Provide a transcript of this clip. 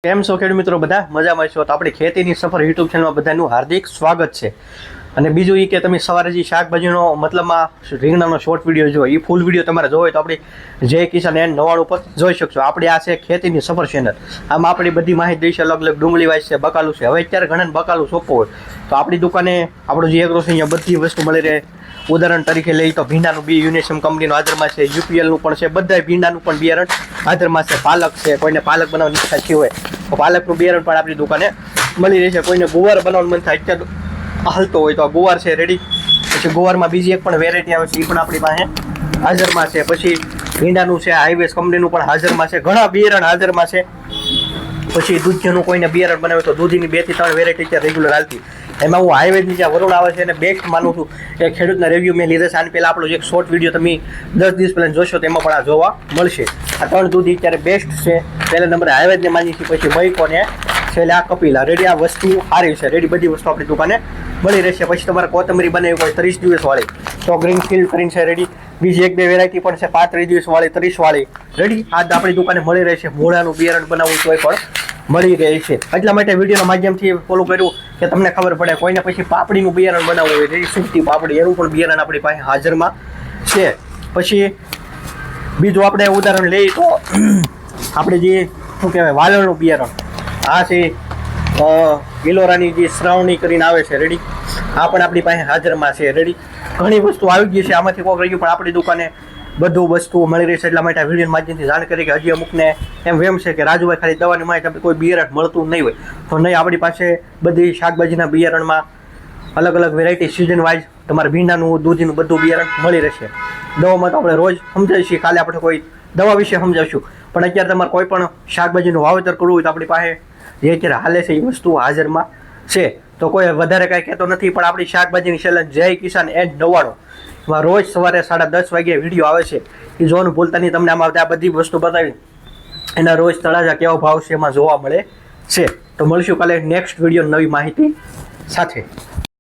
કેમ છો ખેડૂત મિત્રો? બધા મજામાં છો? તો આપણી ખેતીની સફર યુટ્યુબ ચેનલમાં બધાનું હાર્દિક સ્વાગત છે. અને બીજું એ કે તમે સવારે જે શાકભાજીનો મતલબમાં રીંગણાનો શોર્ટ વિડીયો જો એ ફૂલ વિડીયો તમારે જોવો હોય તો આપણી જય કિસાન એન્ડ 99 ઉપર જોઈ શકશો. આપણી આ છે ખેતીની સફર ચેનલ. આમાં આપણી બધી માહિતી દઈશ, અલગ અલગ ડુંગળી વાઇસ છે, બકાલું છે. હવે અત્યારે ઘણા બકાલું સોંપવું હોય તો આપણી દુકાને આપણું જે એગ્રો છે અહીંયા બધી વસ્તુ મળી રહે. ઉદાહરણ તરીકે લઈ તો ભીંડાનું બી યુનિસમ કંપનીનું હાજરમાં છે, યુપીએલનું પણ છે, બધા ભીંડાનું પણ બિયારણ હાજરમાં છે. પાલક છે, કોઈને પાલક બનાવવાની ઈચ્છા થઈ હોય તો પાલકનું બિયારણ પણ આપણી દુકાને મળી રહેશે. કોઈને ગુવાર બનાવવાનું મન થાય અત્યારે હાલતો હોય તો ગુવાર છે રેડી. પછી ગુવારમાં બીજી એક પણ વેરાયટી આવે છે એ પણ આપણી પાસે હાજરમાં છે. પછી ભીંડાનું છે, હાઈવેસ કંપનીનું પણ હાજરમાં છે, ઘણા બિયારણ હાજરમાં છે. પછી દૂધનું કોઈને બિયારણ બનાવે તો દૂધની 2 થી 3 વેરાયટી અત્યારે રેગ્યુલર હાલતી. એમાં હું હાઈવેજની જ્યાં વરુણ આવે છે એને બેસ્ટ માનું છું. એ ખેડૂતના રિવ્યૂ મેં લીધે છે. આની પહેલાં આપણો એક શોર્ટ વિડીયો તમે 10 દિવસ પહેલાં જોશો તેમાં પણ આ જોવા મળશે. આ 3 દૂધ અત્યારે બેસ્ટ છે. પહેલા નંબરે હાઈવેજને માની છે, પછી મૈકોને, છેલ્લે આ કપિલા. રેડી, આ વસ્તુ સારી છે. રેડી, બધી વસ્તુ આપણી દુકાને મળી રહેશે. પછી તમારે કોથમરી બનાવી હોય 30 દિવસવાળી તો ગ્રીન ફિલ્ડ કરીને છે રેડી. બીજી 1-2 વેરાયટી પણ છે 35 દિવસવાળી, 30 વાળી રેડી. આ આપણી દુકાને મળી રહેશે. મૂળાનું બિયારણ બનાવવું તોય પણ મળી રહે છે. એટલા માટે વિડીયોના માધ્યમથી ફોલો કર્યું કે તમને ખબર પડે. કોઈને પછી પાપડીનું બિયારણ બનાવવું હોય, રેડી, સુકતી પાપડી, એનું પણ બિયારણ આપણી પાસે હાજરમાં છે. પછી બીજું આપણે ઉદાહરણ લઈએ તો આપણે જે શું કહેવાય વાલણનું બિયારણ, આ છે ગિલોરાની જે શ્રાવણી કરીને આવે છે રેડી. આ પણ આપણી પાસે હાજરમાં છે રેડી. ઘણી વસ્તુ આવી ગઈ છે, આમાંથી કોઈક રહ્યું પણ આપણી દુકાને બધું વસ્તુ મળી રહેશે. એટલા માટે આ વિડીયોના માધ્યમથી જાણ કરી કે હજી અમુકને એમ વેમ છે કે રાજુભાઈ ખાલી દવાની માહિતી કોઈ બિયારણ મળતું નહીં હોય તો નહીં. આપણી પાસે બધી શાકભાજીના બિયારણમાં અલગ અલગ વેરાયટી સિઝન વાઇઝ તમારે ભીંડાનું, દૂધીનું બધું બિયારણ મળી રહેશે. દવામાં તો આપણે રોજ સમજાવીશું, કાલે આપણે કોઈ દવા વિશે સમજાવશું. પણ અત્યારે તમારે કોઈ પણ શાકભાજીનું વાવેતર કરવું હોય તો આપણી પાસે જે અત્યારે હાલે છે એ વસ્તુ હાજરમાં છે. તો કોઈ વધારે કાંઈ કહેતો નથી, પણ આપણી શાકભાજીની ચેનલ જય કિસાન એન્ડ 99 માં રોજ સવારે 10:30 વાગ્યે વિડીયો આવે છે. એ જોવાનું ભૂલતા નહીં. તમને આમાં આ બધી વસ્તુ બતાવી એના રોજ તળાજા કેવો ભાવ છે એમાં જોવા મળે છે. તો મળીશું કાલે નેક્સ્ટ વિડીયો નવી માહિતી સાથે.